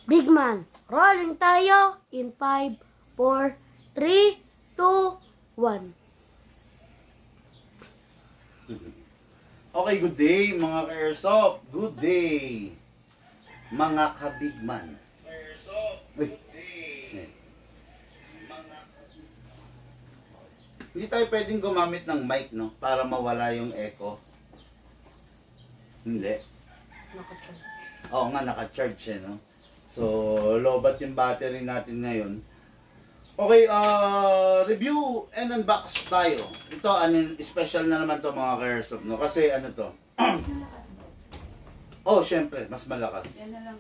Big man, rolling tayo in 5, 4, 3, 2, 1. Okay, good day mga ka-airsoft. Good day mga ka-bigman. Airsoft, good day. Hindi tayo pwedeng gumamit ng mic, no? Para mawala yung echo. Hindi. Naka-charge. Oo nga, naka-charge eh, no? So, lobat yung battery natin ngayon. Okay, review and unbox tayo. Ito, special na naman to mga ka-airsoft, no? Kasi ano to? Oh, syempre, mas malakas. Yan na lang.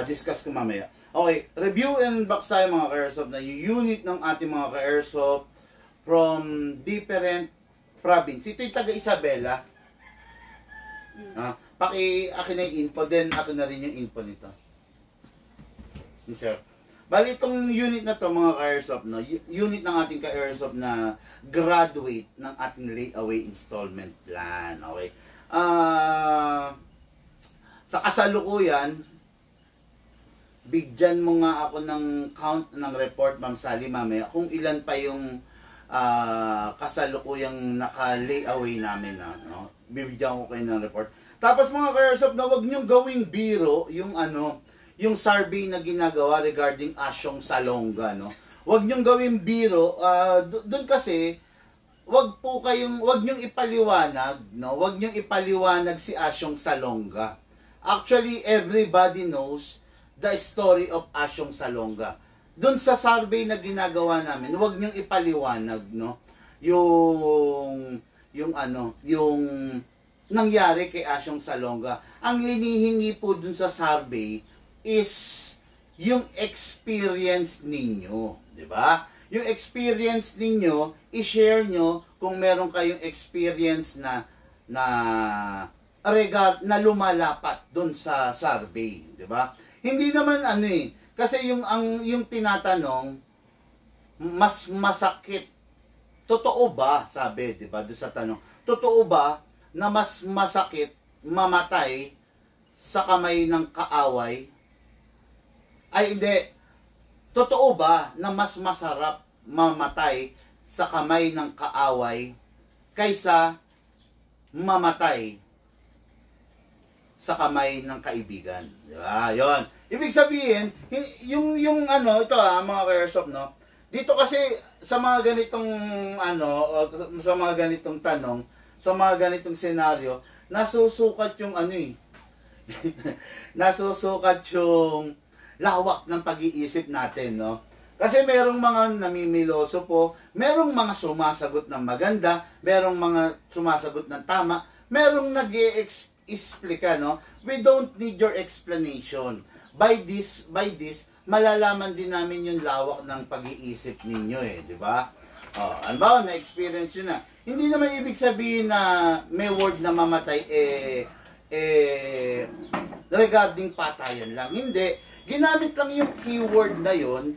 Discuss ko mamaya. Okay, review and unbox tayo mga ka-airsoft na yung unit ng ating mga ka-airsoft from different province. Ito yung taga Isabela. Akin na yung info, then akin na rin yung info nito. Yes, sir. Bali, itong unit na to mga ka-airsoft, no? Unit ng ating ka-airsoft na graduate ng ating layaway installment plan. Okay. Sa kasalukuyan, bigyan mo nga ako ng count ng report, Ma'am Sally, mamaya, kung ilan pa yung kasalukuyang naka-layaway namin. No? Bibigyan ko kayo ng report. Tapos mga ka-airsoft, na wag niyong gawing biro yung survey na ginagawa regarding Asyong Salonga, no? Wag niyong gawing biro, doon kasi wag niyong ipaliwanag, no? Wag niyong ipaliwanag si Asyong Salonga. Actually, everybody knows the story of Asyong Salonga. Doon sa survey na ginagawa namin, wag niyong ipaliwanag, no? Yung nangyari kay Asyong Salonga. Ang hinihingi po dun sa survey is yung experience ninyo, di ba? Yung experience ninyo, i-share nyo kung meron kayong experience na lumalapat doon sa survey, di ba? Hindi naman kasi yung tinatanong mas masakit. Totoo ba, sabi, di ba, doon sa tanong, totoo ba na mas masakit mamatay sa kamay ng kaaway? Ay, hindi. Totoo ba na mas masarap mamatay sa kamay ng kaaway kaysa mamatay sa kamay ng kaibigan? Diba? Yun. Ibig sabihin, ito mga ka-airsoft, no? Dito kasi sa mga ganitong sa mga ganitong tanong, sa mga ganitong senaryo, nasusukat yung nasusukat yung lawak ng pag-iisip natin, no? Kasi merong mga namimiloso po, merong mga sumasagot ng maganda, merong mga sumasagot ng tama, merong nag-i-explika, no? We don't need your explanation. By this, malalaman din namin yung lawak ng pag-iisip ninyo, di ba? Ano ba, na-experience yun na. Hindi naman ibig sabihin na may word na mamatay, regarding patayan lang. Hindi. Ginamit lang yung keyword na yun,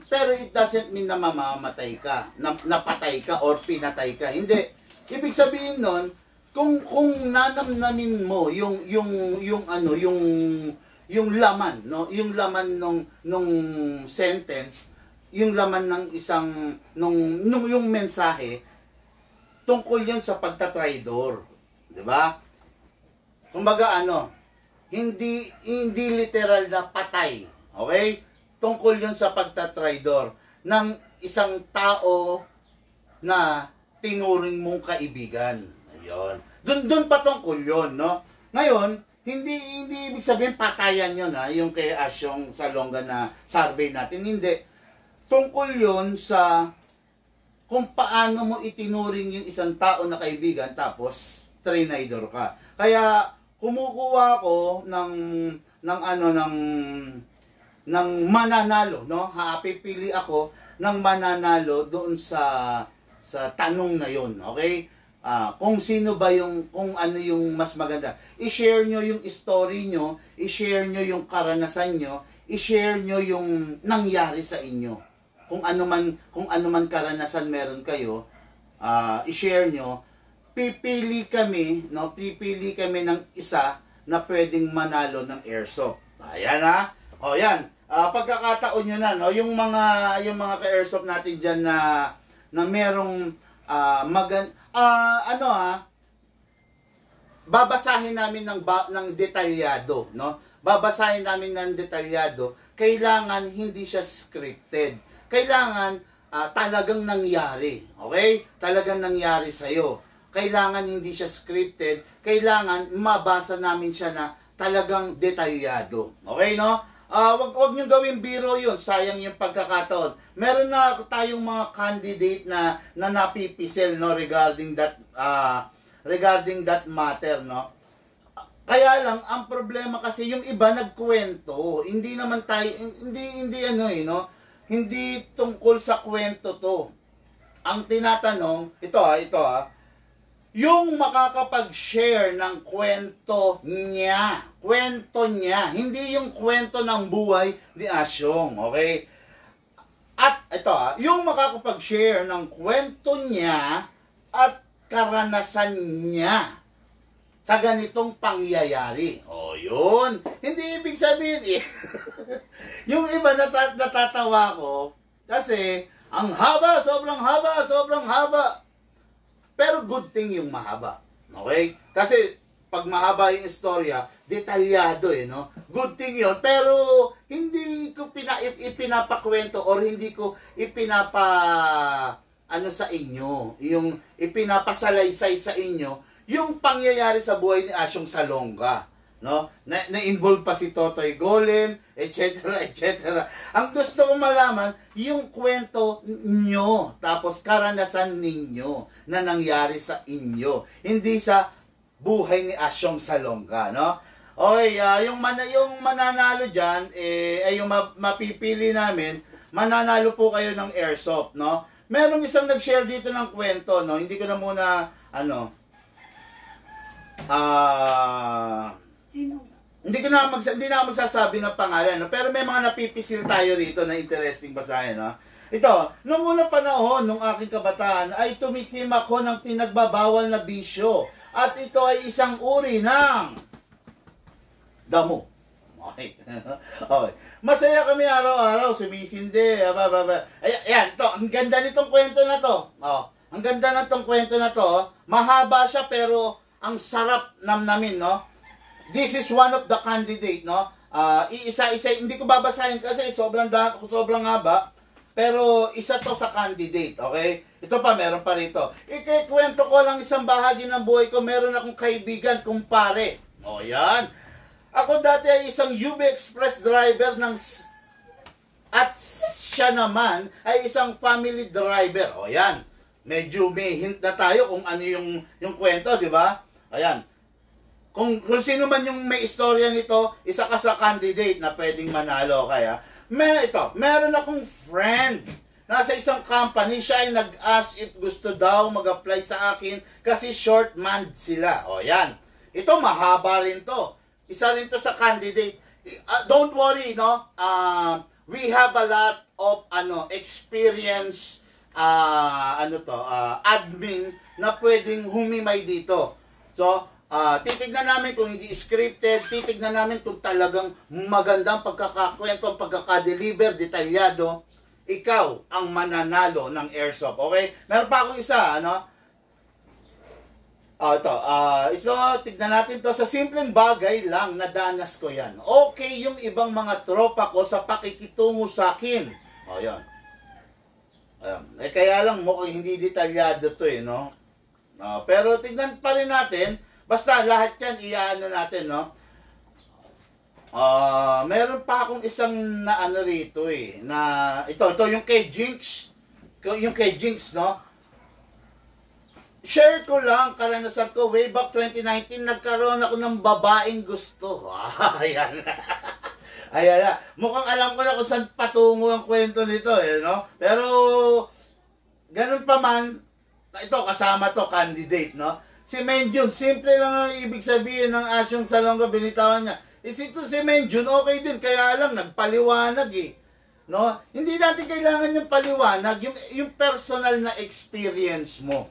pero it doesn't mean na mamamatay ka, napatay ka, or pinatay ka. Hindi. Ibig sabihin nun, kung nanamnamin mo yung laman, no? Yung laman nung sentence, yung laman ng yung mensahe, tungkol yan sa pagtatraidor. 'Di ba? Kumbaga hindi literal na patay. Okay? Tungkol yun sa pagtatraidor ng isang tao na tinuring mong kaibigan. Ayun. Doon patungkol yun, no? Ngayon, hindi ibig sabihin patayan yun, yung kay Asyong Salonga na survey natin. Hindi. Tungkol yun sa kung paano mo itinuring yung isang tao na kaibigan tapos trinidor ka. Kaya kumukuha ako ng mananalo, no? Pipili ako ng mananalo doon sa tanong na 'yon, okay? Kung sino ba kung ano yung mas maganda. I-share nyo yung story nyo, i-share nyo yung karanasan nyo, i-share nyo yung nangyari sa inyo. Kung ano man karanasan meron kayo, i-share nyo pipili kami, no? Pipili kami ng isa na pwedeng manalo ng airsoft. Ayan ha. O yan. Pagkakataon nyo na, no? Yung mga ka-airsoft natin dyan na merong babasahin namin ng detalyado, no? Babasahin namin ng detalyado. Kailangan hindi siya scripted. Kailangan talagang nangyari. Okay? Talagang nangyari sa'yo. Kailangan hindi siya scripted. Kailangan mabasa namin siya na talagang detalyado. Okay, no? Wag nyo gawin biro yun. Sayang yung pagkakataon. Meron na tayong mga candidate na napipisil, no, regarding that matter, no? Kaya lang, ang problema kasi yung iba nagkwento. Hindi naman tayo, no? Hindi tungkol sa kwento to. Ang tinatanong, ito, yung makakapag-share ng kwento niya, hindi yung kwento ng buhay ni Asyong, okay? At ito, yung makakapag-share ng kwento niya at karanasan niya sa ganitong pangyayari. O, yun. Hindi ibig sabihin, yung iba natatawa ko, kasi, ang haba, sobrang haba. Pero good thing yung mahaba. Okay? Kasi, pag mahaba yung istorya, detalyado no? Good thing yun. Pero, hindi ko ipinapakwento or hindi ko sa inyo, yung ipinapasalaysay sa inyo, yung pangyayari sa buhay ni Asyong Salonga, no? Na-involve pa si Totoy Golem, etc. Ang gusto ko malaman, yung kwento nyo, tapos karanasan ninyo na nangyari sa inyo, hindi sa buhay ni Asyong Salonga, no? Okay, yung mananalo dyan, yung mapipili namin, mananalo po kayo ng airsoft, no? Merong isang nag-share dito ng kwento, no? Hindi ko na muna, hindi na ako magsasabi ng pangalan, no? Pero may mga napipisil tayo rito na interesting basahin, no? Ito, nung unang panahon, nung aking kabataan, ay tumikim ako ng pinagbabawal na bisyo. At ito ay isang uri ng damo. Okay. Okay. Masaya kami araw-araw, sumisindi. Ayan, to, ang ganda nitong kwento na to. Ang ganda nitong kwento na to. Mahaba siya pero ang sarap namnamin, no? This is one of the candidate, no? Iisa-isa, hindi ko babasahin kasi sobrang haba. Pero isa to sa candidate, okay? Ito pa, meron pa rito. Ikikwento ko lang isang bahagi ng buhay ko. Meron akong kaibigan, kumpare. O, yan. Ako dati ay isang UB Express driver at siya naman ay isang family driver. O, yan. Medyo may hint na tayo kung ano yung kwento, di ba? Ayan. Kung sino man yung may istorya nito, isa ka sa candidate na pwedeng manalo. Kaya, meron akong friend. Nasa isang company, siya ay nag-ask if gusto daw mag-apply sa akin kasi short man sila. O, yan. Ito, mahaba rin to. Isa rin to sa candidate. Don't worry, no? We have a lot of experience, admin na pwedeng humimay dito. So, titignan namin kung hindi scripted, titignan namin kung talagang magandang pagkakakwento, pagkakadeliver, detalyado. Ikaw ang mananalo ng airsoft, okay? Meron pa akong isa, tignan natin to. Sa simpleng bagay lang, nadanas ko yan. Okay yung ibang mga tropa ko sa pakikitungo sa akin. O, yan. Ayan. Kaya lang mukhang hindi detalyado to, no? Pero tignan pa rin natin. Basta lahat yan, iyaano natin, no? Meron pa akong isang rito, na ito yung kay Jinx. Yung kay Jinx, no? Share ko lang, karanasan ko, way back 2019, nagkaroon ako ng babaeng gusto. Ayan. Ayan. Mukhang alam ko na kung saan patungo ang kwento nito, no? Pero, ganun pa man, ito, kasama to, candidate, no? Si Menjun, simple lang ang ibig sabihin ng Asyong Salonga, binitawan niya. Si Menjun, okay din, kaya lang, nagpaliwanag, no? Hindi natin kailangan yung paliwanag, yung personal na experience mo.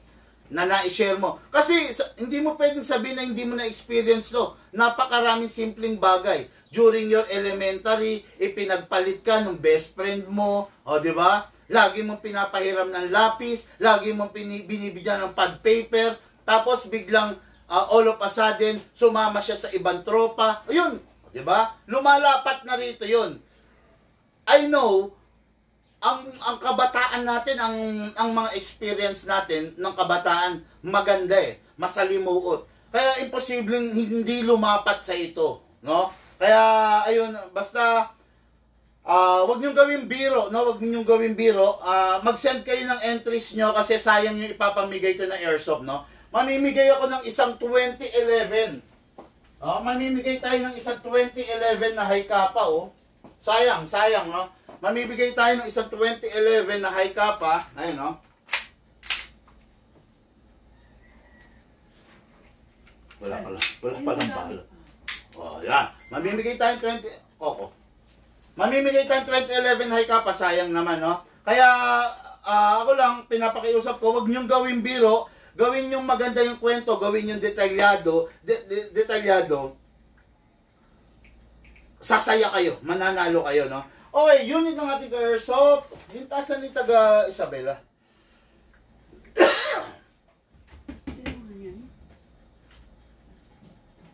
na na-share mo. Kasi hindi mo pwedeng sabihin na hindi mo na-experience to. Napakaraming simpleng bagay. During your elementary, ipinagpalit ka ng best friend mo, o di ba? Lagi mong pinapahiram ng lapis, lagi mong binibigyan ng pad paper, tapos biglang all of a sudden, sumama siya sa ibang tropa. Ayun, di ba? Lumalapat na rito yun. I know, ang kabataan natin, ang mga experience natin ng kabataan, maganda masalimuot. Kaya imposibleng hindi lumapat sa ito, no? Kaya ayun, basta wag niyo gawing biro, no? Wag niyo gawing biro. Mag-send kayo ng entries nyo kasi sayang yung ipapamigay ko na airsoft, no? Mamimigay ako ng isang 2011. Mamimigay tayo ng isang 2011 na high kappa, oh. Sayang, no? Mamibigay tayo ng isang 2011 na high kappa. Ayun, no? Wala palang bala. Oh, yan. Mamimigay tayo 20... Mamimigay tayo 2011 high kappa. Sayang naman, no? Kaya, ako lang, pinapakiusap ko, wag niyong gawin biro, gawin yung maganda yung kwento, gawin yung detalyado, detalyado. Sasaya kayo, mananalo kayo, no? Okay, unit ng ating airsoft. Yung tasan ni taga Isabela.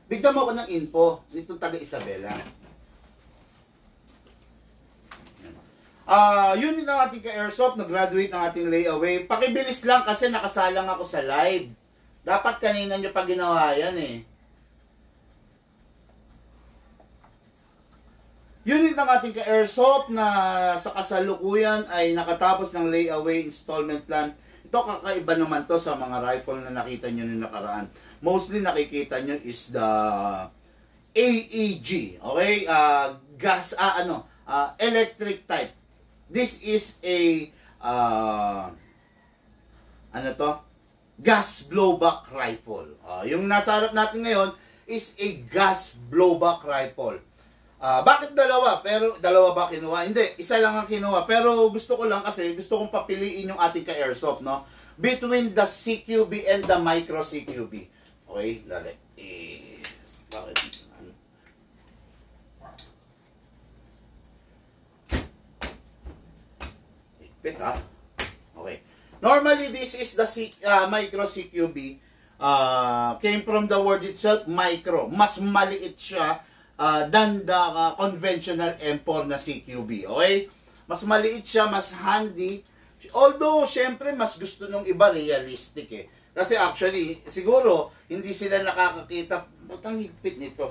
Bigyan mo ako ng info nitong taga Isabela. Unit ng ating airsoft, nag-graduate ng ating layaway. Pakibilis lang kasi nakasalang ako sa live. Dapat kanina nyo pa ginawa yan Unit ng ating ka-airsoft na sa kasalukuyan ay nakatapos ng layaway installment plan. Ito kakaiba naman to sa mga rifle na nakita nyo nung nakaraan. Mostly nakikita nyo is the AEG. Okay? Electric type. This is a gas blowback rifle. Yung nasa harap natin ngayon is a gas blowback rifle. Bakit dalawa? Pero dalawa ba kinuha? Hindi, isa lang ang kinuha. Pero gusto ko lang kasi gusto kong papiliin yung ating ka-airsoft, no? Between the CQB and the micro CQB. Okay, dali. Bakit? Ipit, ha? Okay. Normally, this is the micro CQB. Came from the word itself, micro. Mas maliit siya than the conventional M4 na CQB, okay? Mas maliit siya, mas handy. Although, syempre, mas gusto nung iba realistic Kasi actually, siguro, hindi sila nakakakita, butang higpit nito.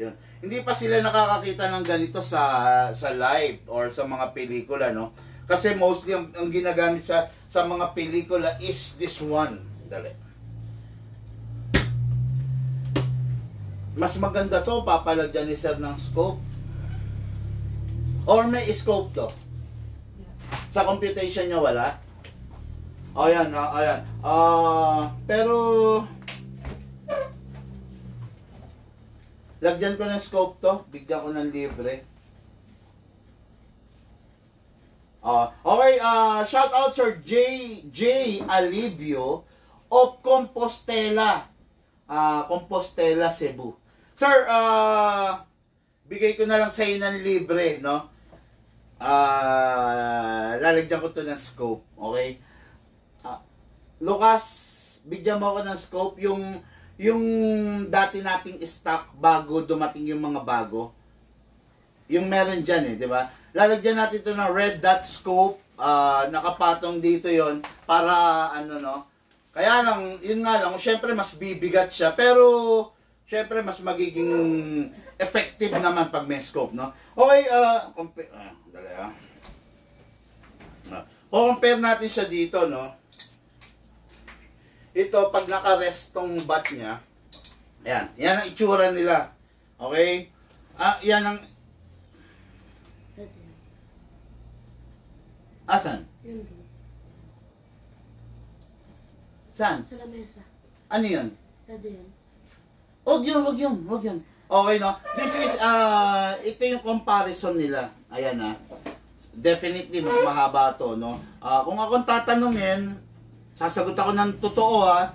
Yun. Hindi pa sila nakakakita ng ganito sa live or sa mga pelikula, no? Kasi mostly, ang ginagamit sa mga pelikula is this one. Dali. Mas maganda to, papalagyan ni sir ng scope. Or may scope to. Sa computation niya wala. Ayan, ayan. Pero lagyan ko ng scope to, bigyan ko ng libre. Okay, shout out Sir J. Alivio of Compostela. Compostela, Cebu. Sir, bigay ko na lang sa iyo ng libre, no? Lalagyan ko to ng scope, okay? Lucas, bigyan mo ako ng scope, yung dati nating stock bago dumating yung mga bago. Yung meron dyan di ba? Lalagyan natin to ng red dot scope, nakapatong dito yon para no? Kaya lang, yun nga lang, syempre mas bibigat siya, pero syempre mas magiging effective naman pag may scope, no? Okay, compare natin siya dito, no? Ito, pag naka-rest tong bat niya, yan ang itsura nila. Okay? Yan ang... Asan? Yun din. Saan? Sa lamesa. Ano yun? Pwede yun. Wag yun. Okay, no? This is, ito yung comparison nila. Ayan, Definitely, mas mahaba to, no? Kung akong tatanungin, Sasagot ako ng totoo ha.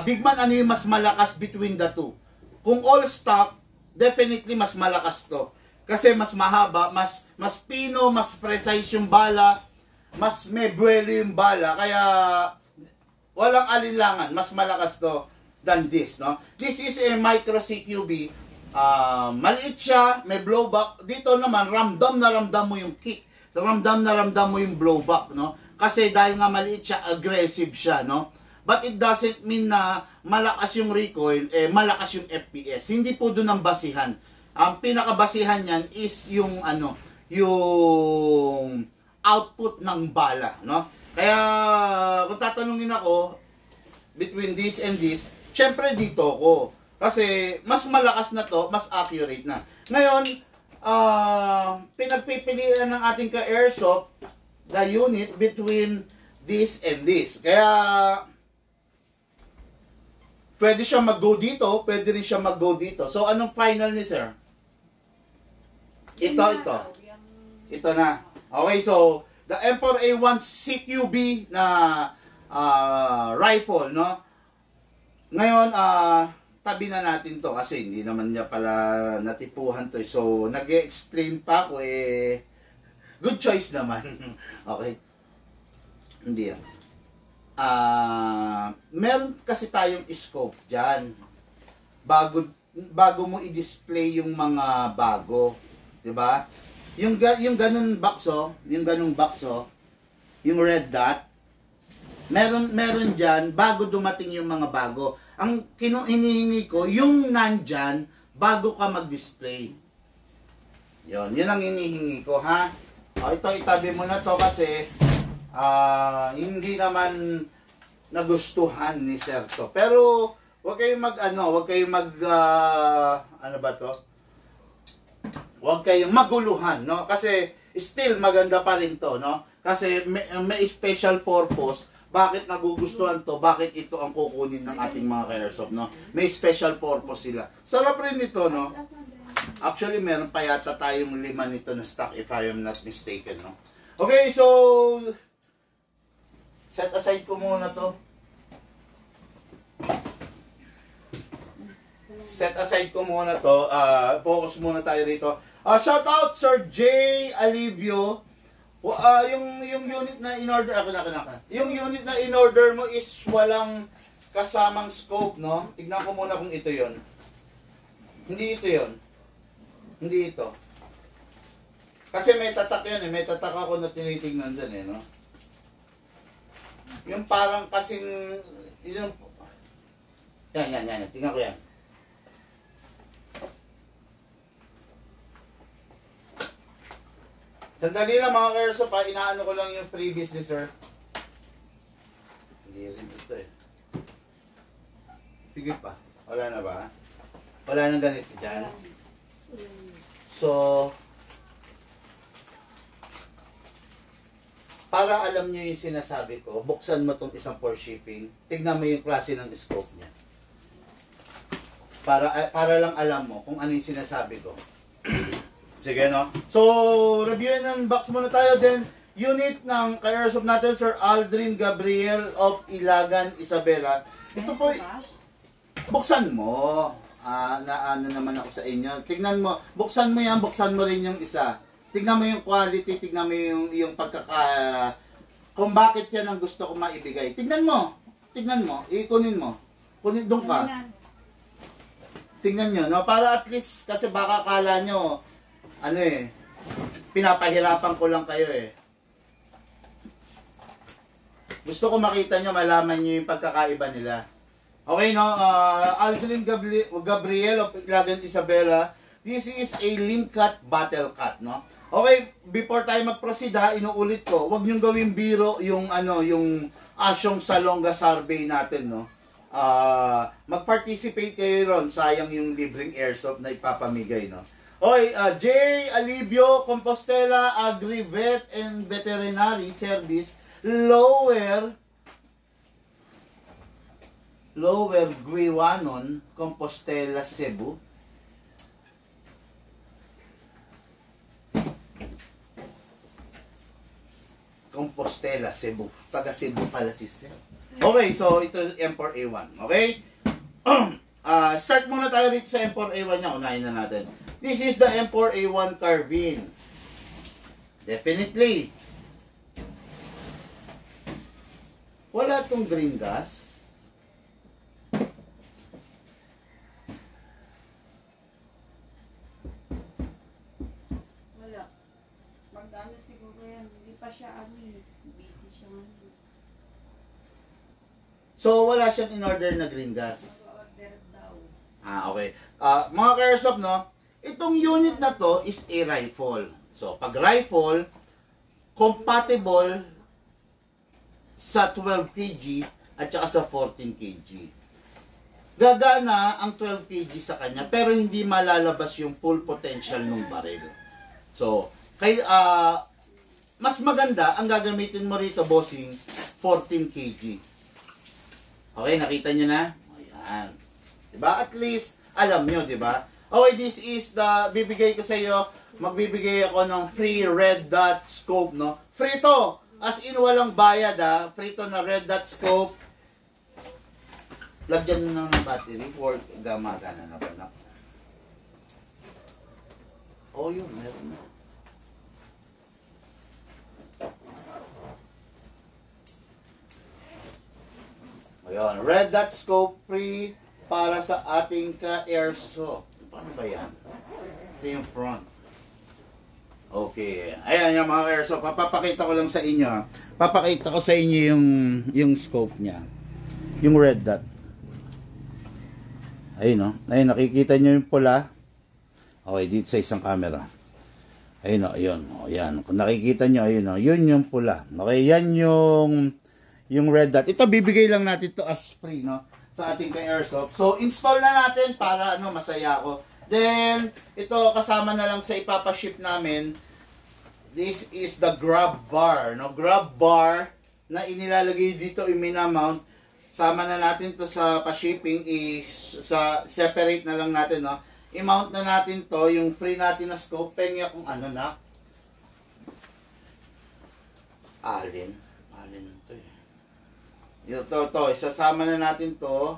Big man, ano yung mas malakas between the two? Kung all stock, definitely mas malakas to. Kasi mas mahaba, mas pino, mas precise yung bala, mas may buwelo yung bala. Kaya walang alinlangan, mas malakas to than this, no? This is a micro CQB. Maliit siya, may blowback. Dito naman, ramdam na ramdam mo yung kick. Ramdam na ramdam mo yung blowback, no? Kasi dahil nga maliit siya, aggressive siya, no? But it doesn't mean na malakas yung recoil, malakas yung FPS. Hindi po doon ang basihan. Ang pinakabasihan niyan is yung yung output ng bala, no? Kaya kung tatanungin ako between this and this, syempre dito ko. Kasi mas malakas na to, mas accurate na. Ngayon, pinagpipilian ng ating ka-airsoft the unit between this and this. Kaya pwede siya mag-go dito, pwede rin siya mag-go dito. So anong final ni sir? Ito na. Okay, so the M4 A1 CQB na rifle, no? Ngayon, tabi na natin to kasi hindi naman niya pala natipuhan to. So, nag-explain pa ako good choice naman. Okay. Hindi yan. Meron kasi tayong scope dyan. Bago mo i-display yung mga bago. 'Di ba? Yung ganun box, yung ganung box, yung red dot, meron dyan bago dumating yung mga bago. Ang hinihingi ko, yung nandyan bago ka mag-display. Yun ang hinihingi ko, ha? Ito, itabi mo na to kasi hindi naman nagustuhan ni Sir to. Pero huwag kayong huwag kayong maguluhan, no? Kasi still maganda pa rin to, no? Kasi may special purpose. Bakit nagugustuhan to? Bakit ito ang kukunin ng ating mga ka-airsoft, no? May special purpose sila. Sarap rin nito, no? Actually, meron pa yata tayong 5 nito na stock if I am not mistaken, no? Okay, so set aside ko muna to. Set aside ko muna to. Focus muna tayo rito. Shout out Sir J. Alivio. Yung unit na in-order, yung unit na in-order mo is walang kasamang scope, no? Tignan ko muna kung ito yon. Hindi ito yon. Hindi ito. Kasi may tatak yan, may tatak ako na tinitingnan dyan, no? Yung parang kasing, yan. Tingnan ko yan. Sandali lang mga ka-airsoft, inaano ko lang yung previous ni sir. Hindi rin ito Sige pa. Wala na ba? Wala nang ganito dyan. So, para alam nyo yung sinasabi ko, buksan mo itong isang for shipping. Tignan mo yung klase ng scope niya. Para lang alam mo kung ano yung sinasabi ko. Sige, no? So, reviewin ng box muna tayo. Then, unit ng ka-airsoft natin, Sir Aldrin Gabriel of Ilagan, Isabela. Ito po, buksan mo. Naano naman ako sa inyo. Tignan mo, buksan mo yan, buksan mo rin yung isa. Tignan mo yung quality, tignan mo yung kung bakit yan ang gusto ko maibigay. Tignan mo, ikunin mo. Kunin doon ka. Tignan nyo, no? Para at least, kasi baka kala nyo, pinapahirapan ko lang kayo Gusto ko makita nyo, malaman nyo yung pagkakaiba nila. Okay, no? Aldrin Gabriel of Ilagan, Isabela. This is a limb cut, battle cut, no? Okay, before tayo mag-proceed inuulit ko, huwag nyong gawin biro yung yung asyong Salonga survey natin, no? Mag-participate kayo ron, sayang yung libreng airsoft na ipapamigay, no? Okay, J. Alivio, Compostela, Agri-Vet and Veterinary Service, Lower Guiwanon, Compostela, Cebu. Compostela, Cebu. Taga Cebu pala si Sir. Okay, so ito M4 A1. Okay? Start muna tayo rito sa M4 A1 niya. Unahin na natin. This is the M4 A1 carbine. Definitely. Wala tong green gas. Wala. Mag-ano siguro yan. Hindi pa siya busy siya ngayon. So, wala siyang in-order na green gas. Mag-order daw. Okay. Mga ka-airsoft, no? Itong unit na to is a rifle. So, pag rifle, compatible sa 12 kg at saka sa 14 kg. Gagana ang 12 kg sa kanya, pero hindi malalabas yung full potential ng baril. So, mas maganda ang gagamitin mo rito, bossing, 14 kg. Okay, nakita nyo na? Ayan. Diba? At least, alam nyo, diba? Okay, this is the, bibigay ko sa iyo, magbibigay ako ng free red dot scope, no? Free to! As in, walang bayad, ha? Free to na red dot scope. Lagyan mo ng battery or gumagana na ba na? Oh, yun, meron na. Ayan, red dot scope free para sa ating ka-airsoft. Paano ba yan? Ito yung front. Okay. Ayan yung mga airsoft. Papakita ko lang sa inyo. Papakita ko sa inyo yung scope niya. Yung red dot. Ayun, no? Ayun, nakikita nyo yung pula. Okay, dito sa isang camera. Ayun, no? Ayun. O, yan. Kung nakikita nyo, ayun, no? Yun yung pula. Okay, yan yung red dot. Ito, bibigay lang natin to as free, no? Sa ating ka-airsoft. So, install na natin para, masaya ako. Then, ito, kasama na lang sa ipapaship namin. This is the grab bar, no? Grab bar na inilalagay dito, i-minamount. Sama na natin to sa pa-shipping, sa separate na lang natin, no? I-mount na natin to, yung free natin na scope. Pengya kung ano na. Alin to eh. Ito, isasama na natin to.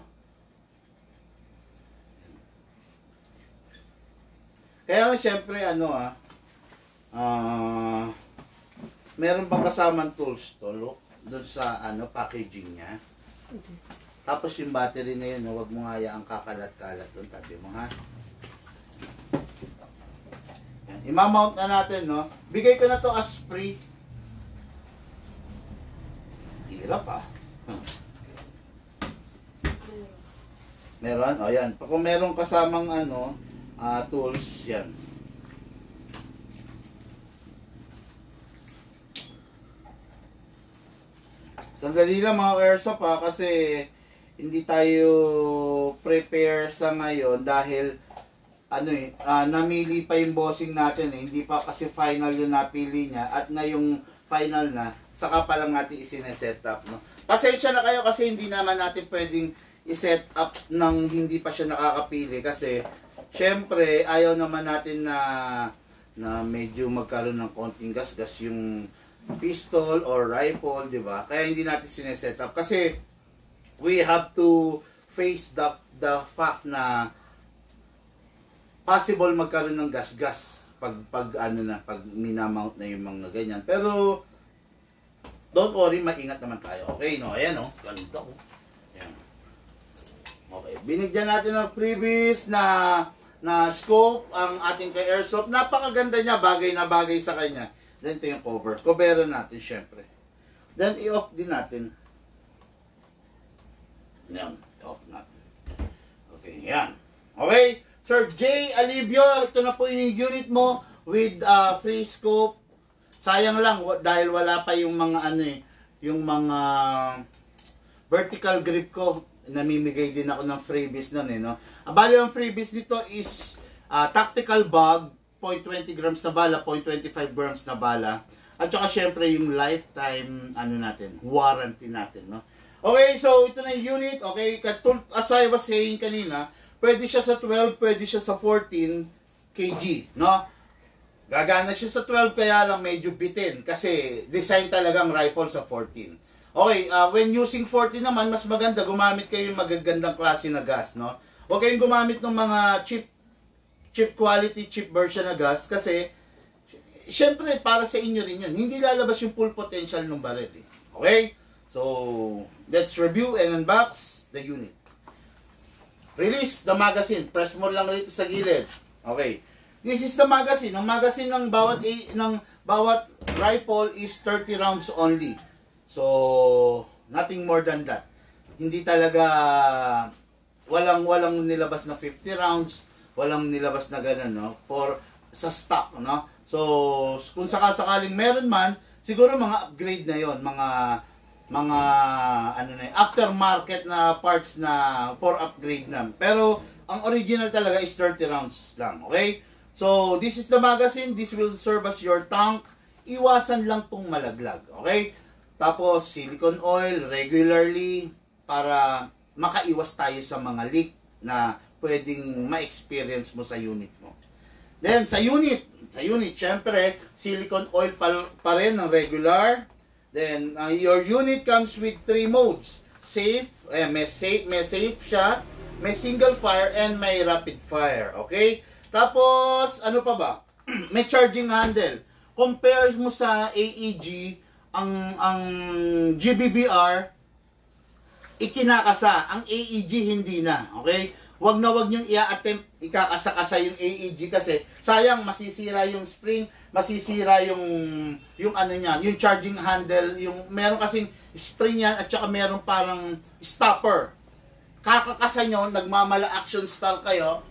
Kaya lang syempre, meron bang kasamang tools to, look, doon sa, packaging niya. Tapos yung battery na yun, huwag mo nga ang kakalat-kalat doon, tabi mo, ha. Yan, imamount na natin, no. Bigay ko na to as free. Hirap, Meron? O, yan. Kung meron kasamang, tools, yan. Sandali lang mga airsoft, kasi hindi tayo prepare sa ngayon dahil namili pa yung bossing natin eh. Hindi pa kasi final yung napili niya at ngayong final na, saka pa lang natin isineset up, no? Pasensya na kayo kasi hindi naman natin pwedeng i-set up nang hindi pa siya nakakapili kasi syempre ayaw naman natin na medyo magkaroon ng konting gas-gas yung pistol or rifle, di ba? Kaya hindi natin sineset up kasi we have to face the fact na possible magkaroon ng gas-gas pag minamount na yung mga ganyan. Pero don't worry, maingat naman tayo. Okay, no? Ayan, no? Ganda, oh. Ayan. Okay, binigyan natin ng freebies na scope ang ating ka-airsoft. Napakaganda niya, bagay na bagay sa kanya. Then ito yung cover. Coveran natin, syempre. Then i-off din natin. Yan, i-off natin. Okay, yan. Okay, Sir J. Alivio, ito na po yung unit mo with free scope. Sayang lang dahil wala pa yung mga yung mga vertical grip ko. Namimigay din ako ng freebies nun no. Bali ang freebies nito is tactical bag, 0.20 grams na bala, 0.25 grams na bala. At saka syempre yung lifetime warranty natin, no. Okay, so ito na yung unit. Okay, as I was saying kanina, pwede siya sa 12, pwede siya sa 14 kg, no. Gagana siya sa 12 kaya lang medyo bitin kasi design talagang rifle sa 14. Okay, when using 14 naman, mas maganda gumamit kayo yung magagandang klase na gas, no? Huwag kayong gumamit ng mga cheap quality, cheap version na gas kasi syempre para sa inyo rin yun. Hindi lalabas yung full potential ng barrel, eh. Okay? So, let's review and unbox the unit. Release the magazine. Press mo lang rito sa gilid. Okay. This is the magazine. Ang magazine ng bawat rifle is 30 rounds only. So, nothing more than that. Hindi talaga walang nilabas na 50 rounds, walang nilabas na ganun, no? Sa stock, no? So, kung sakasakaling meron man, siguro mga upgrade na 'yon, mga ano na aftermarket na parts na for upgrade na. Pero ang original talaga is 30 rounds lang, okay? So, this is the magazine. This will serve as your tank. Iwasan lang pong malaglag, okay? Tapos, silicone oil regularly para makaiwas tayo sa mga leak na pwedeng ma-experience mo sa unit mo. Then, sa unit, syempre, silicone oil pa rin ng regular. Then, your unit comes with 3 modes. Safe, may safe siya, may single fire, and may rapid fire. Okay? Tapos, ano pa ba? May charging handle. Compare mo sa AEG, ang GBBR, ikinakasa. Ang AEG, hindi na. Okay? Wag niyong i-attempt ikakasa-kasa yung AEG kasi sayang masisira yung spring, masisira yung ano niyan, yung charging handle, yung meron kasing spring yan at saka meron parang stopper. Kakakasa nyo, nagmamala action star kayo,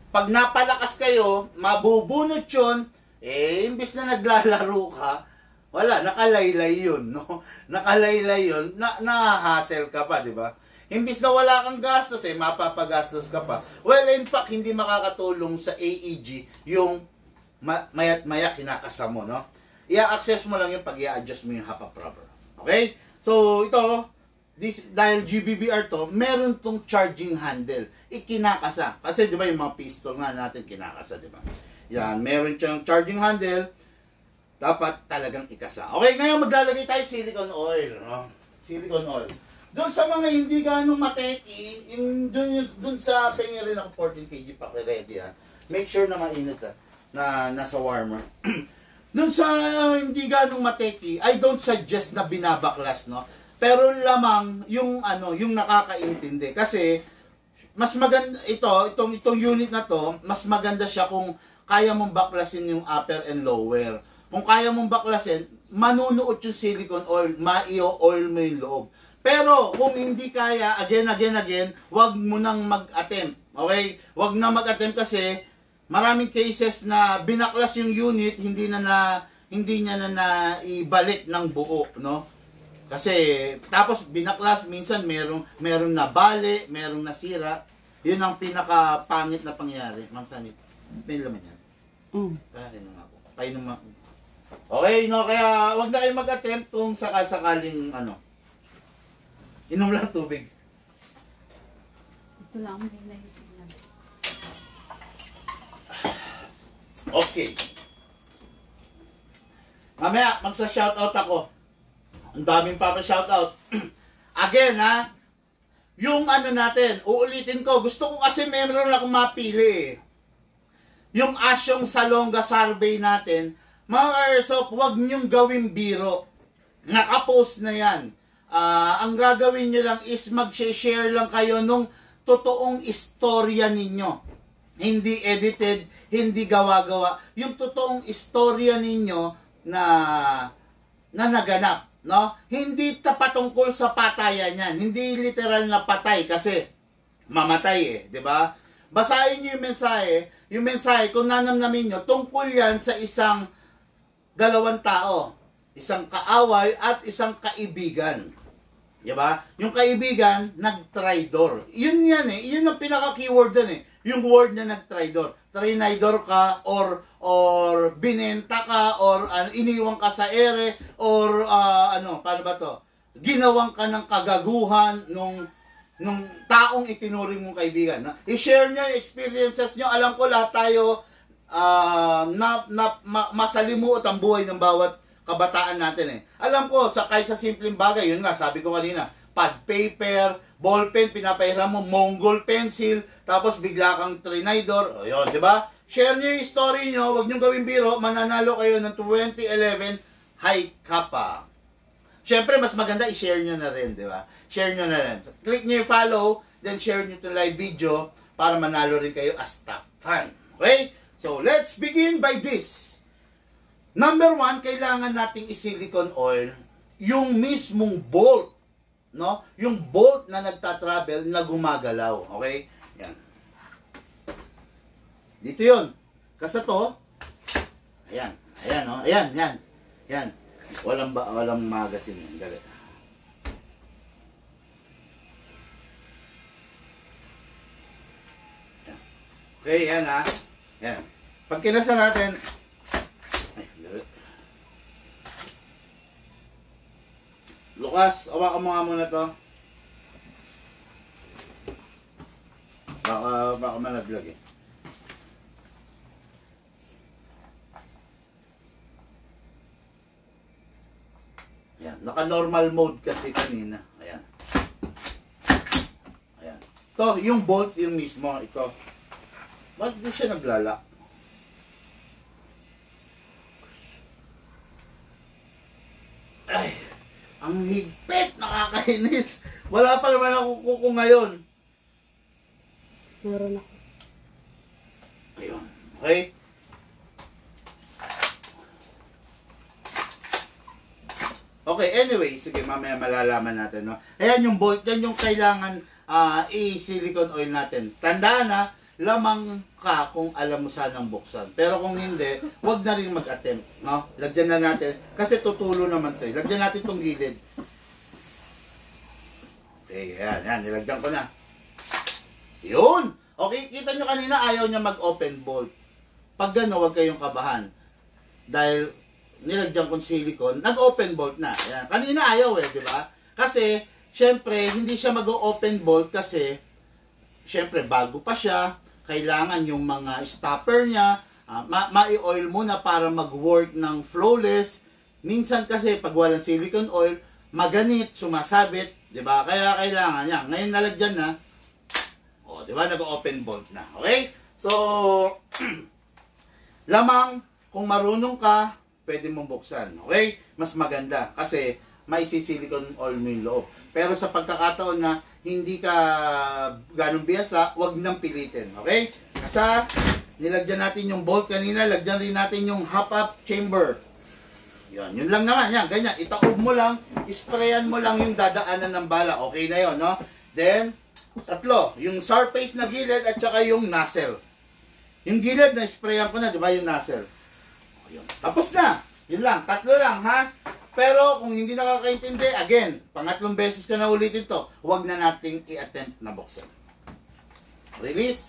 pag napalakas kayo, mabubunot yun, imbis na naglalaro ka, wala, nakalaylay yun, no? Nakalaylay yun, na-hassle ka pa, di ba? Imbis na wala kang gastos, mapapagastos ka pa. Well, in fact, hindi makakatulong sa AEG yung maya't maya kinakasa mo, no? I-access mo lang yung pag i-adjust mo yung HAPA proper. Okay? So, ito, dahil GBBR to, meron tong charging handle. Ikinakasa. Kasi, di ba, yung mga pistol nga natin kinakasa, di ba? Yan, meron siyang charging handle. Dapat talagang ikasa. Okay, ngayon maglalagay tayo silicone oil, no? Silicone oil. Doon sa mga hindi ganong mateki, doon sa pengi rin ako 14 kg pa ready, ha. Make sure na mainit, ha, na nasa warmer. Doon sa hindi ganong mateki, I don't suggest na binabaklas, no. Pero lamang yung yung nakakaintindi kasi mas maganda itong unit na to, mas maganda siya kung kaya mong baklasin yung upper and lower. Kung kaya mong baklasin, manunuot yung silicone oil, mai-oil mo yung loob. Pero kung hindi kaya, again, wag mo nang mag-attempt. Okay? Wag na mag-attempt kasi maraming cases na binaklas yung unit, hindi niya na ibalik ng buo, no? Kasi tapos binaklas, minsan merong nabali, merong nasira. Yun ang pinaka-pangit na pangyayari. Ma'am Sanit, may laman yan. Painom ako. Painom ako. Okay, no? Kaya wag na kayo mag-attempt kung sakasakaling inom lang tubig. Ito lang, hindi na yung signal. Okay. Mamaya, magsa-shoutout ako. Ang daming papa-shoutout. Again, ha? Yung natin, uulitin ko. Gusto ko kasi meron akong mapili. Yung Asyong Salonga survey natin, mga airsoft, huwag niyong gawing biro. Nakapost na yan. Ang gagawin nyo lang is mag-share lang kayo nung totoong istorya ninyo. Hindi edited, hindi gawa-gawa. Yung totoong istorya ninyo na naganap, no? Hindi patungkol sa patayan yan. Hindi literal na patay kasi mamatay, di ba? Basahin nyo yung mensahe kung nanamnamin nyo, tungkol yan sa isang dalawang tao. Isang kaaway at isang kaibigan. Diba? Yung kaibigan, nag-tridor. Yun yan Yun ang pinaka-keyword dun Yung word na nag-tridor. Trinidor ka, or binenta ka, or iniwan ka sa ere, or paano ba to? Ginawang ka ng kagaguhan nung taong itinuring mong kaibigan. I-share nyo yung experiences nyo. Alam ko lahat tayo masalimuot ang buhay ng bawat kabataan natin eh. Alam ko, kahit sa simpleng bagay, yun nga, sabi ko kanina, pad paper, ballpen, pinapahiram mo, Mongol pencil, tapos bigla kang trinidor, o yun, di ba? Share nyo yung story nyo, huwag nyo gawing biro, mananalo kayo ng 2011 High Kappa. Siyempre, mas maganda i-share nyo na rin, di ba? Share nyo na rin. Click nyo yung follow, then share nyo itong live video para manalo rin kayo as top fan. Okay? So, let's begin by this. Number 1, kailangan nating i-silicone oil yung mismong bolt, no? Yung bolt na nagtatravel na gumagalaw, okay? Yan. Dito 'yon. Kasi to, ayan, oh. Ayan, yan. Yan. Walang magazine yan, dali. Yan. Okay, yan ha. Yan. Pag kinasa natin, Lucas, awakan mo nga muna to. Baka malaglag eh. Ayan, naka-normal mode kasi kanina. Ayan. Ayan. To, yung bolt, yung mismo, ito. Ba't di siya naglala? Ay, ang higpit, nakakainis. Wala pa naman ako kuko ngayon. Meron ako. Ayun. Okay? Okay, anyway, sige, mamaya malalaman natin, no? Ayan yung bolt, yan yung kailangan i-silicone oil natin. Tandaan na, lamang ka kung alam mo sanang buksan. Pero kung hindi, wag na rin mag-attempt, no? Lagyan na natin, kasi tutulo naman to. Lagyan natin itong gilid. Okay, yan, nilagyan ko na. Yun! Okay, kita nyo kanina, ayaw niya mag-open bolt. Pag gano'n, wag kayong kabahan. Dahil nilagyan kong silicone, nag-open bolt na. Ayan. Kanina ayaw di ba? Kasi, syempre, hindi siya mag-open bolt kasi, syempre, bago pa siya, kailangan yung mga stopper niya, ma-oil muna para mag-work ng flawless. Minsan kasi, pag walang silicone oil, maganit, sumasabit, di ba? Kaya kailangan yan. Ngayon nalagyan na, di ba? Nag-open bolt na. Okay? So, lamang, kung marunong ka, pwede mong buksan. Okay? Mas maganda. Kasi, may silicone oil mo yung loob. Pero sa pagkakataon na hindi ka ganong biyasa, wag nang pilitin. Okay? Kasi, nilagyan natin yung bolt kanina, lagyan rin natin yung hop-up chamber. Yun lang naman. Yan, ganyan. Itaob mo lang, isprayan mo lang yung dadaanan ng bala. Okay na yun, no? Then, tatlo. Yung surface na gilid at saka yung nozzle. Yung gilid na sprayan ko na, di ba? Yung nozzle. Yun. Tapos na. Yun lang. Tatlo lang, ha? Pero kung hindi nakakaintindi, again, pangatlong beses ka na ulitin to, huwag na nating i-attempt na buksan. Release.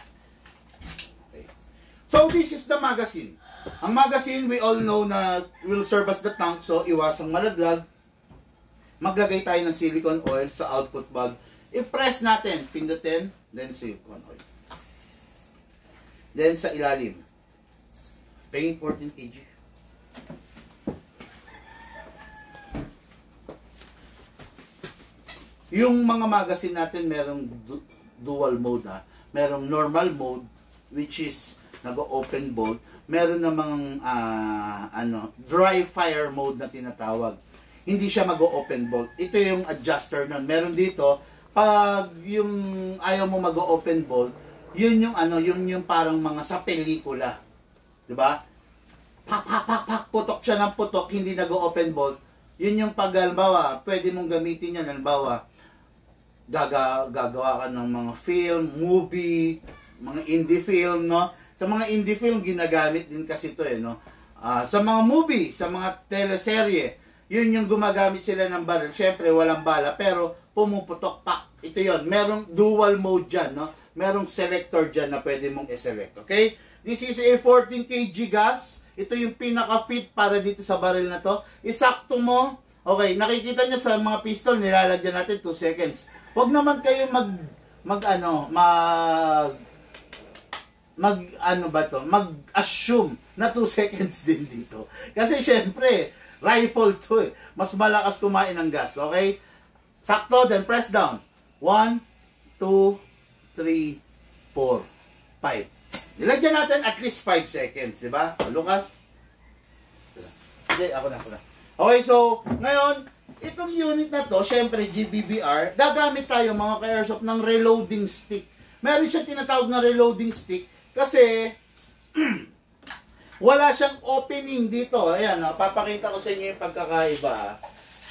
Okay. So, this is the magazine. Ang magazine, we all know na will serve as the tank, so iwasang malaglag. Maglagay tayo ng silicone oil sa output valve. I-press natin, pindutin, then silicone oil. Then sa ilalim. Paying 14 kg. Yung mga magazine natin merong dual mode ha. Merong normal mode which is nag-open bolt. Meron namang dry fire mode na tinatawag. Hindi siya mag-open bolt. Ito yung adjuster nun. Meron dito pag yung ayaw mo mag-open bolt, yun yung parang mga sa pelikula. 'Di ba? Pak, putok siya ng putok, hindi nag-open bolt. Yun yung pag, halimbawa, pwede mong gamitin yan, halimbawa, gagawa ka ng mga film, movie, mga indie film, no? Sa mga indie film, ginagamit din kasi ito, no? Sa mga movie, sa mga teleserye, yun yung gumagamit sila ng barrel. Siyempre, walang bala, pero pumuputok, pak. Ito yun. Merong dual mode dyan, no? Merong selector dyan na pwede mong i-select, okay? This is a 14 kg gas. Ito yung pinaka-fit para dito sa barrel na to. Isakto mo. Okay, nakikita nyo sa mga pistol, nilalagyan natin 2 seconds. Huwag naman kayo ano ba to, mag-assume na 2 seconds din dito. Kasi syempre, rifle to eh. Mas malakas kumain ng gas, okay? Sakto, then press down. 1, 2, 3, 4, 5. Nilagyan natin at least 5 seconds, di ba? O, Lucas? Hindi, ako na. Okay, so, ngayon, itong unit na to, syempre, GBBR, gagamit tayo mga ka-airsoft ng reloading stick. Meron siya tinatawag na reloading stick kasi wala siyang opening dito. Ayan, papakita ko sa inyo yung pagkakaiba.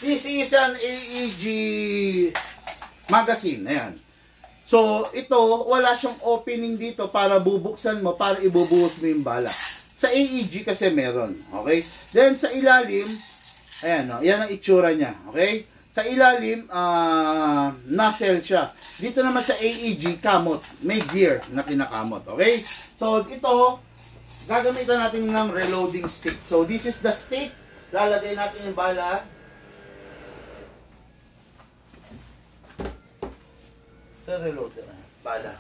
This is an AEG magazine. Ayan. So, ito, wala siyang opening dito para bubuksan mo, para ibubuhos mo yung bala. Sa AEG kasi meron. Okay? Then, sa ilalim, ayan, yan ang itsura niya. Okay? Sa ilalim, nozzle siya. Dito naman sa AEG, kamot. May gear na kinakamot. Okay? So, ito, gagamitan natin ng reloading stick. So, this is the stick. Lalagay natin yung bala. Sa reloader. Bala,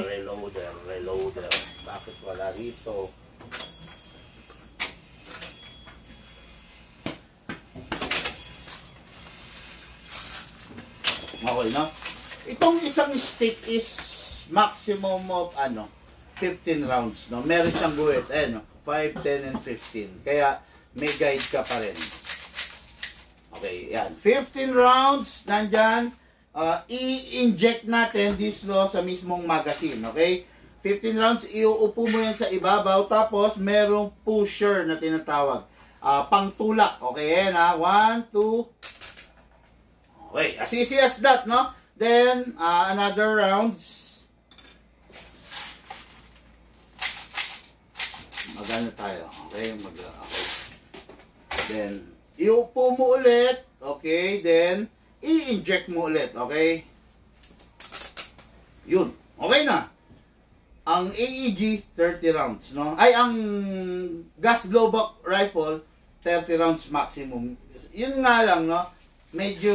reloader. Bakit wala rito? Okay, no? Itong isang stick is maximum of 15 rounds, no? Meron siyang guhit, 5, 10, and 15. Kaya may guide ka pa rin. Okay, yan. 15 rounds, nandyan. I-inject natin dito sa mismong magazine, okay? 15 rounds, iuupo mo yan sa ibabaw, tapos merong pusher na tinatawag. Pangtulak, okay? Yan, 1, 2, okay, as easy as that, no? Then, another rounds. Magano tayo, okay? Okay. Then, iupo mo ulit, okay? Then, i-inject mo ulit, okay? Yun, okay na. Ang AEG, 30 rounds, no? Ay, ang gas blowback rifle, 30 rounds maximum. Yun nga lang, no? Medyo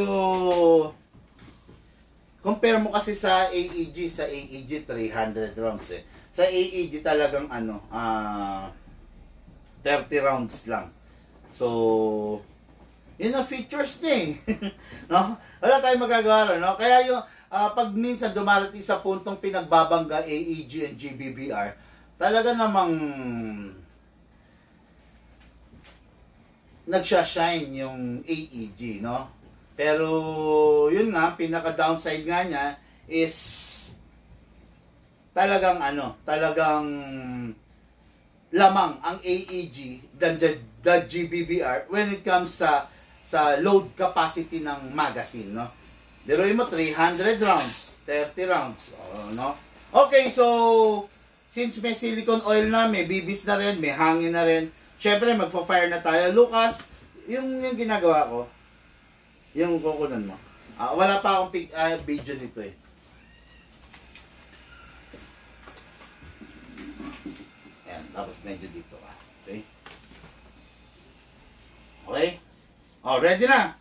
compare mo kasi sa AEG 300 rounds eh. Sa AEG talagang 30 rounds lang. So, yun ang features niya eh. No? Wala tayong magagawa, no? Kaya yung pag minsan dumarating sa puntong pinagbabangga AEG and GBBR, talaga namang nagsha-shine yung AEG, no? Pero yun nga, pinaka-downside nga niya is talagang talagang lamang ang AEG than the GBBR when it comes sa load capacity ng magazine, no? Biruin mo 300 rounds, 30 rounds, no? Okay, so since may silicone oil na, may bibis na rin, may hangin na rin, syempre magpa-fire na tayo. Lucas, yung ginagawa ko, yung kukunan mo. Wala pa akong video nito eh. Ayan, tapos medyo dito ka. Okay? Okay? Oh, ready na?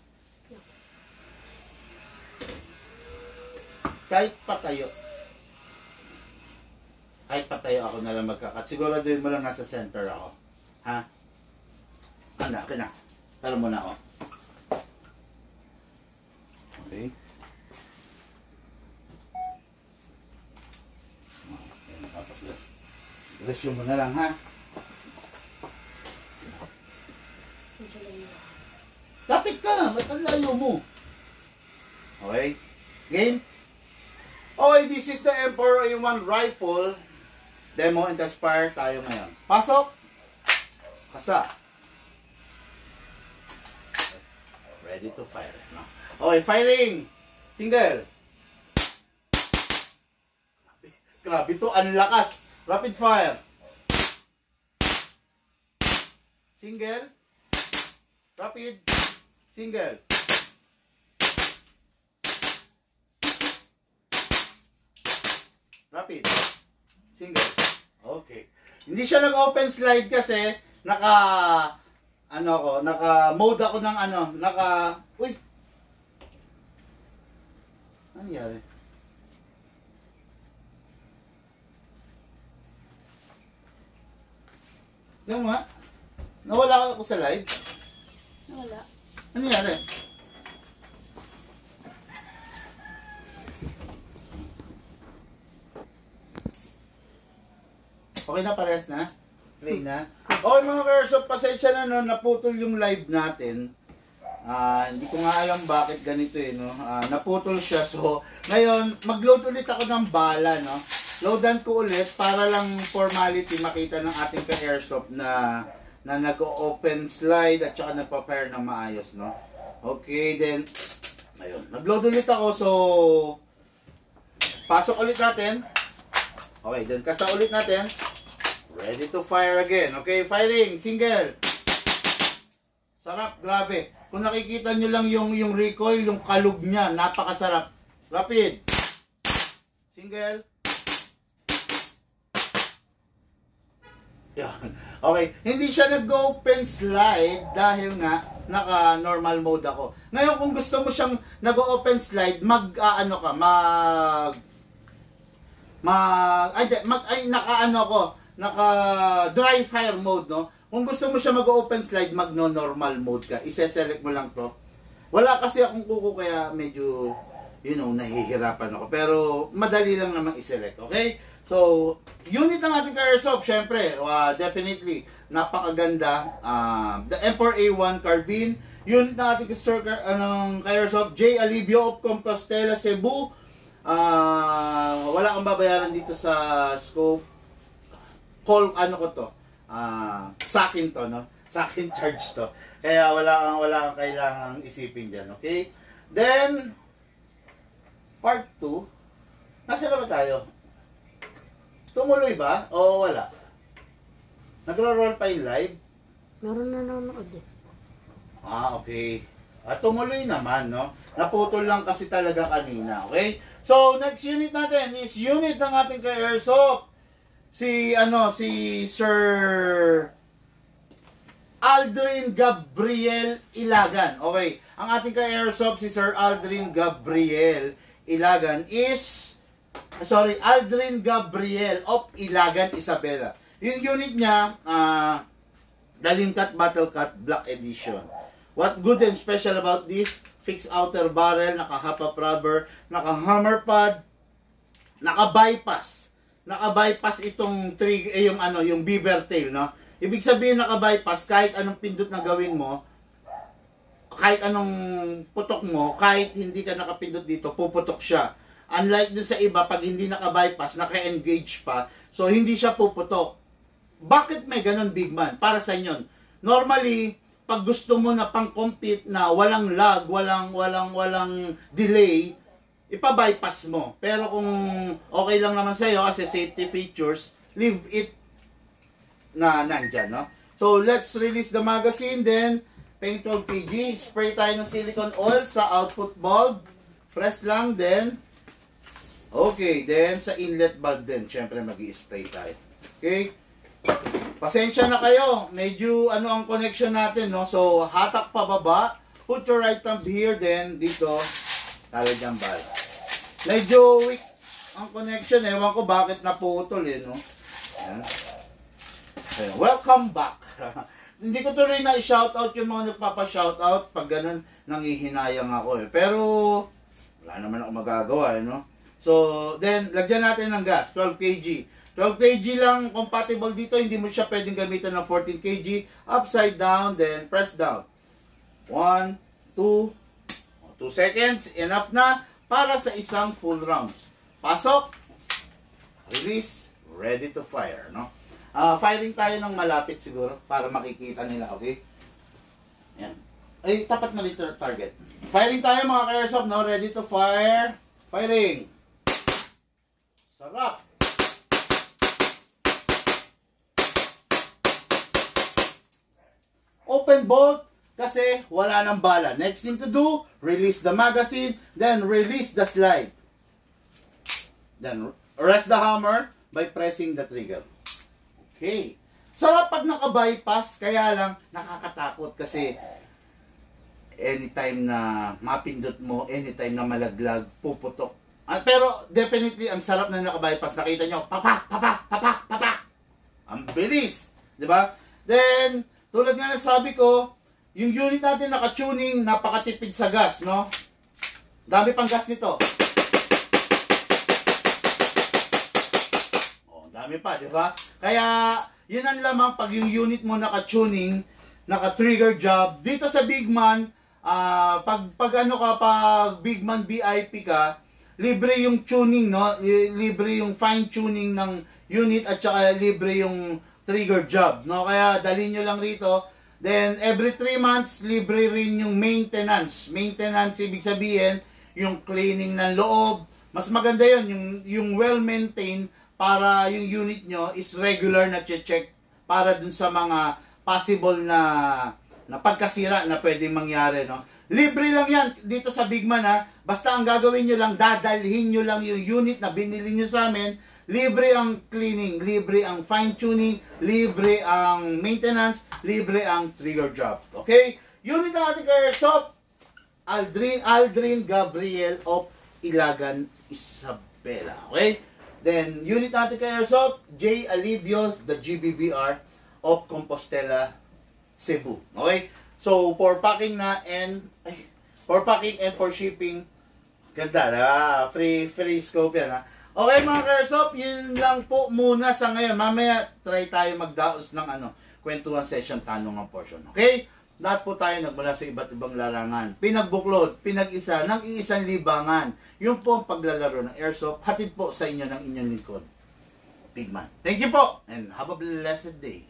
Kahit patayo. Kahit patayo ako na lang magkakat. Siguraduhin mo lang nasa center ako. Ha? Anda, kina. Tara muna ako. Okay. Tapos resume mo na lang, ha? Lapit ka! Ba't ang layo mo? Okay. Game? Okay, this is the Emperor A1 rifle. Demo and Aspire tayo ngayon. Pasok! Kasa. Ready to fire. No? Okay, firing! Single. Grabe to, ang lakas. Rapid fire. Single. Rapid. Single. Rapid. Single. Okay. Hindi siya nag-open slide kasi naka-mode ako ng uy. Ano nangyari? Tignan mo nga. Nawala ako sa live. Wala. Ano nangyari? Okay na, parehas na? Play na? Okay mga ka-airsoft, pasensya na no, naputol yung live natin. Hindi ko nga alam bakit ganito eh, no? Naputol siya. So, ngayon, mag-load ulit ako ng bala, no? Loadan ko ulit para lang formality makita ng ating ka-airsoft na nag-open slide at saka nagpa-pair na maayos, no? Okay, then, ayun. Nag-load ulit ako, so, pasok ulit natin. Okay, then kasa ulit natin. Ready to fire again. Okay, firing, single. Sarap, grabe. Kung nakikita nyo lang yung recoil, yung kalug niya, napakasarap. Rapid. Single. Yan. Okay, hindi siya nag-open slide dahil nga naka-normal mode ako. Ngayon, kung gusto mo siyang nag-open slide, naka-dry fire mode, no? Kung gusto mo siya mag-open slide, mag-normal mode ka. Ise-select mo lang to. Wala kasi akong kuko kaya medyo, nahihirapan ako. Pero madali lang naman i-select, okay? So, unit ng ating ka-airsoft, syempre, definitely, napakaganda. The Emperor A1 carbine. Unit ng ating ka-airsoft, J. Alivio of Compostela, Cebu. Wala kang babayaran dito sa scope. Sa akin to, no? Sa akin charge to. Kaya wala kang kailangang isipin dyan, okay? Then, part 2. Nasa na ba tayo? Tumuloy ba? O wala? Nagro-roll pa yung live? Meron na nanonood eh. Okay. Tumuloy naman, no? Naputol lang kasi talaga kanina, okay? So, next unit natin is unit ng ating ka-airsoft. Si Sir Aldrin Gabriel Ilagan. Okay, ang ating ka-airsoft si Sir Aldrin Gabriel Ilagan Aldrin Gabriel of Ilagan, Isabela. Yung unit niya, Dalimcat Battle Cat Black Edition. What good and special about this? Fixed outer barrel, naka-half rubber, naka-hammer pad, naka-bypass. Naka-bypass itong yung beaver tail, no? Ibig sabihin naka-bypass, kahit anong pindot na gawin mo, kahit anong putok mo, kahit hindi ka nakapindot dito, puputok siya. Unlike dun sa iba, pag hindi naka-bypass, naka-engage pa, so hindi siya puputok. Bakit may ganun, big man? Para sa inyo. Normally, pag gusto mo na pang-compete na walang lag, walang delay, ipa-bypass mo. Pero kung okay lang naman sa'yo kasi safety features, leave it na nandyan, no? So, let's release the magazine, then paint 12 kg, spray tayo ng silicone oil sa output bulb, press lang, then okay, then sa inlet bulb din, syempre mag-i-spray tayo. Okay? Pasensya na kayo, medyo ang connection natin, no? So, hatak pababa, put your right thumb here, then dito, talad ng bala. Medyo weak ang connection, ewan ko bakit naputol, no? Ayan. Ayan. Welcome back. Hindi ko tuloy na i-shoutout yung mga nagpapa-shoutout, pag ganun, nangihinayang ako, eh. Pero, wala naman ako magagawa, no? So, then, lagyan natin ng gas, 12 kg. 12 kg lang compatible dito, hindi mo siya pwedeng gamitan ng 14 kg. Upside down, then press down. 1, 2 seconds, enough na para sa isang full rounds. Pasok, release, ready to fire, no? Firing tayo ng malapit siguro para makikita nila, okay? Yan. Ay, tapat na rin target. Firing tayo mga ka-airsoft, no? Ready to fire. Firing. Sarap. Open bolt kasi wala nang bala. Next thing to do, release the magazine, then release the slide. Then rest the hammer by pressing the trigger. Okay. Sarap pag naka-bypass, kaya lang nakakatakot kasi anytime na mapindot mo, anytime na malaglag, puputok. Pero definitely ang sarap na naka-bypass. Nakita nyo, papak, papak, papak, papak. Ang bilis, 'di ba? Then, tulad nga ng sabi ko, yung unit natin naka-tuning, napakatipid sa gas, no? Dami pang gas nito. Oh, dami pa, di ba? Kaya, yun ang lamang pag yung unit mo naka-tuning, naka-trigger job. Dito sa Bigman, pag Big Man VIP ka, libre yung tuning, no? Libre yung fine tuning ng unit at saka libre yung trigger job, no? Kaya dali nyo lang rito. Then every 3 months libre rin yung maintenance. Maintenance ibig sabihin yung cleaning ng loob. Mas maganda yon yung well maintained para yung unit nyo is regular na check para dun sa mga possible na pagkasira na pwedeng mangyari, no? Libre lang yan dito sa Bigman, ha. Basta ang gagawin nyo lang, dadalhin nyo lang yung unit na binili nyo sa amin. Libre ang cleaning, libre ang fine tuning, libre ang maintenance, libre ang trigger job. Okay? Unit ng ating airsoft, Aldrin Gabriel of Ilagan, Isabela. Okay? Then, unit natin kay airsoft, J. Alivio, the GBBR of Compostela, Cebu. Okay? So, for packing and for shipping, ganda na. Free scope yan, ha. Okay mga ka-airsoft, yun lang po muna sa ngayon. Mamaya, try tayo magdaos ng kwentuhan session, tanong ang portion. Okay? Lahat po tayo nagmula sa iba't ibang larangan. Pinagbuklod, pinag-isa ng iisang libangan. Yun po ang paglalaro ng airsoft. Hatid po sa inyo ng inyong lingkod, Bigman. Thank you po and have a blessed day.